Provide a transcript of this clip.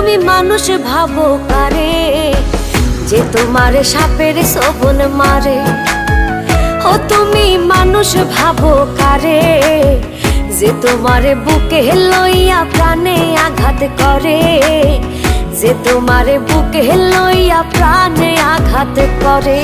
তুমি মানুষ ভাবো কারে, যে তোমারে সাপের শোভন মারে। ও তুমি মানুষ ভাবো কারে, যে তোমারে বুকে লইয়া প্রাণে আঘাত করে, যে তোমারে বুকে লইয়া প্রাণে আঘাত করে।